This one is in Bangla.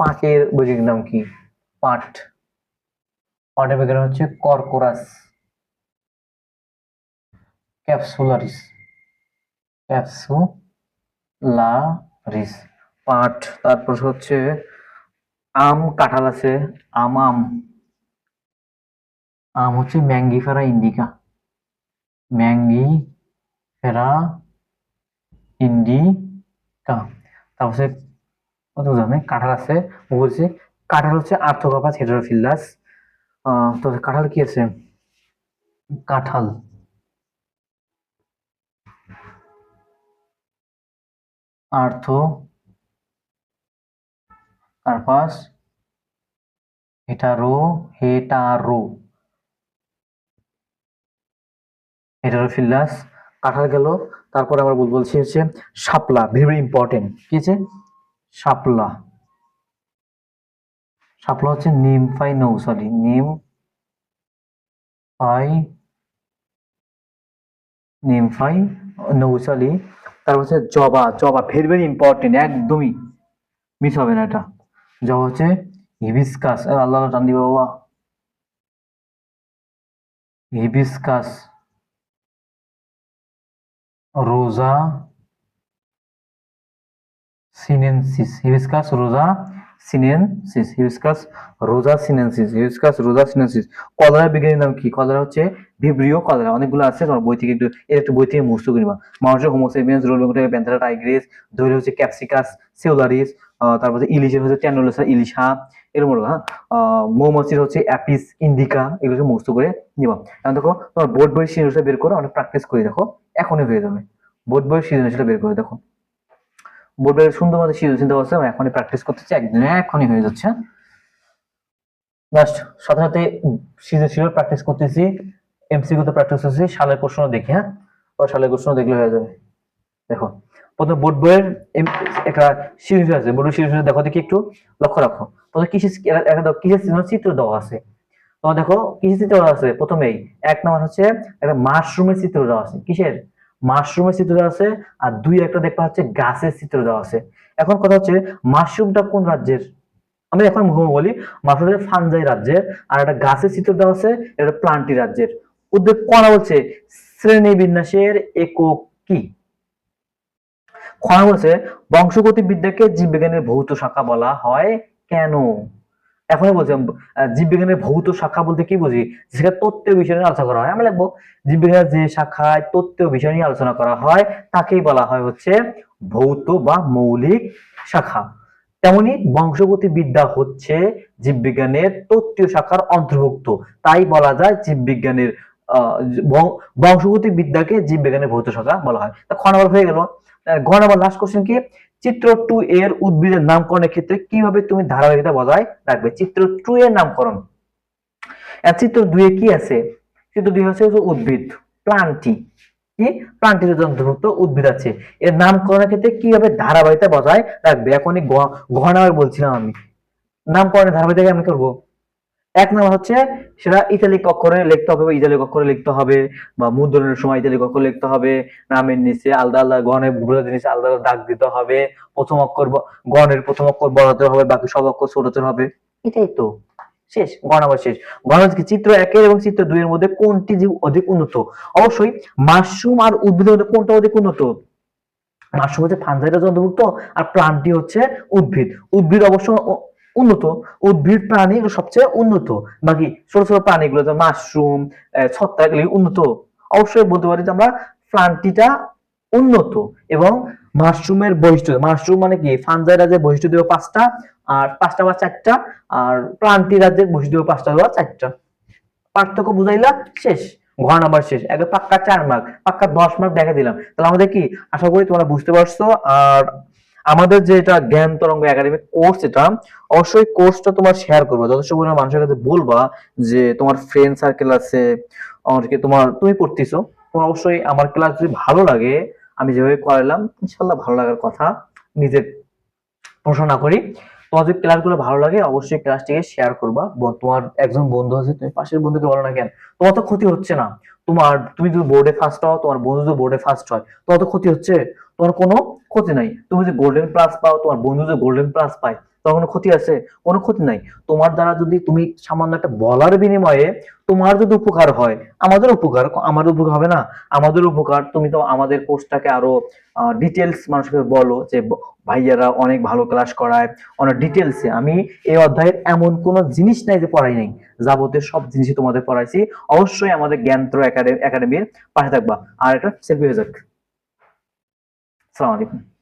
পাটের বৈজ্ঞানিক নাম কি? পাট। পাটের বৈজ্ঞানিক নাম হচ্ছে কর্কোরাস ক্যাপসুলারিস। ক্যাপসুলারিস পাট। তারপর হচ্ছে আম, কাঁঠাল আছে। আম আম আম হচ্ছে ম্যাঙ্গিফেরা ইন্ডিকা। Mangifera indica. তারপর হচ্ছে কত জানে কাঁঠাল আছে। বলছি কাঁঠাল হচ্ছে আর্থ্রোকার্পাস হেটেরোফিলাস। তো কাঁঠাল কি আছে? কাঁঠাল আর্থ্রোকার্পাস হেটারোফিলাস কাঁঠাল গেল। তারপরে আমরা বলছি হচ্ছে শাপলা, ভেরি ভেরি ইম্পর্টেন্ট। কি আছে? শাপলা। শাপলা হচ্ছে নিমফাই নৌসালি। তারপর হচ্ছে জবা। জবা ভেরি ভেরি ইম্পর্টেন্ট, একদমই মিস হবে না এটা। জবা হচ্ছে হিবিস্কাস। আল্লাহ টান দিবা বাবা। হিবিস্কাস রোজা সিনেনসিস। হিবিস্কাস রোজা সিনেনসিস। কলেরা বিজ্ঞানীর নাম কি? কলেরা হচ্ছে ভিব্রিও কলেরা। অনেকগুলো আছে, তোমার বই থেকে একটু বই থেকে মুখস্থ করে নিবা। মানুষের হোমোসেপিয়েন্স, রোলবেঙ্গোটা, প্যান্থেরা টাইগ্রিস। দৈল হচ্ছে ক্যাপসিকাস সেউলারিস। তারপর ইলিশের হচ্ছে ট্যানোলোসা ইলিশা। এর মতো হ্যাঁ। মৌমাছির হচ্ছে অ্যাপিস ইন্ডিকা। এগুলো হচ্ছে মুখস্থ করে নিবা। এখন দেখো তোমার বোর্ড বইয়ের সিরিজটা বের করো, অনেক প্র্যাকটিস করে দেখো, এখনই হয়ে যাবে। বোর্ড বইয়ের সিরিজটা বের করে দেখো। বোর্ডের সুন্দর মতো সিরিজ চিন্তা করছে, এখনই প্র্যাকটিস করতেছি, একদিনে এখনই হয়ে যাচ্ছে। জাস্ট সাথে সাথে সিরিজ প্র্যাকটিস করতেছি, এমসিকিউ তে প্র্যাকটিস করতেছি, সালের প্রশ্ন দেখি। হ্যাঁ, ওর সালের প্রশ্ন দেখলে হয়ে যাবে। দেখো প্রথমে বোর্ড বইয়ের একটা সিরিজ আছে, বোর্ডের সিরিজ দেখো দেখি একটু লক্ষ্য রাখো। প্রথমে কিসের চিত্র দেওয়া আছে। তোমার দেখো কিসের চিত্র দেওয়া আছে। প্রথমেই এক নম্বর হচ্ছে একটা মাশরুমের চিত্র দেওয়া আছে। কিসের? মাশরুমের চিত্র দেওয়া আছে। আর দুই একটা দেখবা হচ্ছে গাছের চিত্র দেওয়া আছে। এখন কথা হচ্ছে মাশরুমটা কোন রাজ্যের? আমি এখন মুখে বলি, মাশরুমটা ফানজাই রাজ্যের। আর একটা গাছের চিত্র দেওয়া আছে, এটা প্লান্টি রাজ্যের। উদ্ভিদ কোন বলছে শ্রেণী বিন্যাসের একক কি? ক্ষয় বলছে বংশগতি বিদ্যাকে জীববিজ্ঞানের ভৌত শাখা বলা হয় কেন? এখনই বলছি জীববিজ্ঞানের ভৌত শাখা বলতে কি বুঝি? যেখানে তত্ত্বীয় বিষয় নিয়ে আলোচনা করা হয়। আমরা লিখবো জীববিজ্ঞানের যে শাখায় তত্ত্বীয় বিষয় নিয়ে আলোচনা করা হয় তাকেই বলা হয় হচ্ছে ভৌত বা মৌলিক শাখা। তেমনি বংশগতি বিদ্যা হচ্ছে জীববিজ্ঞানের তত্ত্বীয় শাখার অন্তর্ভুক্ত। তাই বলা যায় জীববিজ্ঞানের বংশগতি বিদ্যাকে জীববিজ্ঞানের ভৌত শাখা বলা হয়। তা খ নম্বর হয়ে গেল। ঘ নম্বর লাস্ট কোশ্চেন কি? চিত্র 2 এর উদ্ভিদের নামকরণের ক্ষেত্রে কিভাবে তুমি ধারাবাহিকতা বজায় রাখবে? চিত্র 2 এর নামকরণ। চিত্র 2 এ কি আছে? চিত্র 2 হচ্ছে উদ্ভিদ, প্লান্টি। কি? প্লান্টির অন্তর্ভুক্ত উদ্ভিদ আছে। এর নামকরণের ক্ষেত্রে কিভাবে ধারাবাহিকতা বজায় রাখবে? এখনই ঘ নাম্বার বলছিলাম আমি। নামকরণের ধারাবাহিকতা আমি করবো। এক নম্বর হচ্ছে সেটা ইতালিক অক্ষরে লিখতে হবে, ইতালিক অক্ষরে লিখতে হবে, বা মুদ্রণের সময় ইতালিক অক্ষরে লিখতে হবে। নামের নিচে আলাদা আলাদা গণের জিনিস আলাদা আলাদা দাগ দিতে হবে। প্রথম অক্ষর গণের প্রথম অক্ষর বড় হাতের হবে, বাকি সব অক্ষর ছোট হাতের হবে। এটাই তো শেষ। গণ আবার শেষ। গণ চিত্র 1 এর এবং চিত্র 2 এর মধ্যে কোনটি জীব অধিক উন্নত? অবশ্যই মাশরুম আর উদ্ভিদের মধ্যে কোনটা অধিক উন্নত? মাশরুম হচ্ছে ফানজাইটাস অন্তর্ভুক্ত, আর প্লান্টটি হচ্ছে উদ্ভিদ। উদ্ভিদ অবশ্য উন্নত, উদ্ভিদ প্রাণী সবচেয়ে উন্নত। বাকি ছোট ছোট প্রাণীগুলো যেমন মাশরুম, ছত্রাক এগুলি উন্নত। অবশ্যই বলতে পারি যে আমরা প্লান্টিটা উন্নত। এবং মাশরুমের বৈশিষ্ট্য, মাশরুম মানে কি ফানজাই রাজ্যের বৈশিষ্ট্য দেব 5টা, আর 5টা বা 4টা, আর প্লান্টি রাজ্যের বৈশিষ্ট্য দেব 5টা বা 4টা। পার্থক্য বুঝাইলা শেষ। ঘ নাম্বার শেষ। একবার পাক্কা 4 মার্ক, পাক্কা 10 মার্ক দেখা দিলাম। তাহলে আমাদের কি আশা করি তোমরা বুঝতে পারছো। আর আমাদের যে এটা জ্ঞান তরঙ্গ একাডেমি কোর্স, এটা অবশ্যই কোর্সটা তোমার শেয়ার করবে, যথেষ্ট পরিমাণ মানুষের কাছে বলবা যে তোমার ফ্রেন্ড সার্কেল আছে, অনেকে তুমি পড়তেছো, তোমার অবশ্যই আমার ক্লাস যদি ভালো লাগে, আমি যেভাবে করাইলাম ইনশাল্লাহ ভালো লাগার কথা, নিজের প্রশ্ন না করি। তোমার যদি ক্লাসগুলো ভালো লাগে অবশ্যই ক্লাসটিকে শেয়ার করবা। তোমার একজন বন্ধু আছে, তুমি পাশের বন্ধুকে বলো না কেন? তোমার তো ক্ষতি হচ্ছে না। তুমি যদি বোর্ডে ফার্স্ট হও, তোমার বন্ধু যদি বোর্ডে ফার্স্ট হয়, তোমার তো ক্ষতি হচ্ছে? তোমার কোনো ক্ষতি নাই। তুমি যদি গোল্ডেন প্লাস পাও, তোমার বন্ধু যদি গোল্ডেন প্লাস পায়, তোমার কোনো ক্ষতি আছে? কোনো ক্ষতি নাই। তোমার দ্বারা যদি তুমি সামান্য একটা বলার বিনিময়ে তোমার যদি উপকার হয়, আমাদের উপকার, আমার উপকার হবে না? আমাদের উপকার, তুমি তো আমাদের কোর্সটাকে আরো ডিটেলস মানুষকে বলো যে ভাইয়ারা অনেক ভালো ক্লাস করায়, অনেক ডিটেলসে। আমি এই অধ্যায়ের এমন কোনো জিনিস নাই যে পড়াই নাই, যাবতীয় সব জিনিসই তোমাদের পড়াইছি। অবশ্যই আমাদের জ্ঞানত্র একাডেমির পাশে থাকবা। আর এটা সেলফি হয়ে যাক। আসসালামু আলাইকুম।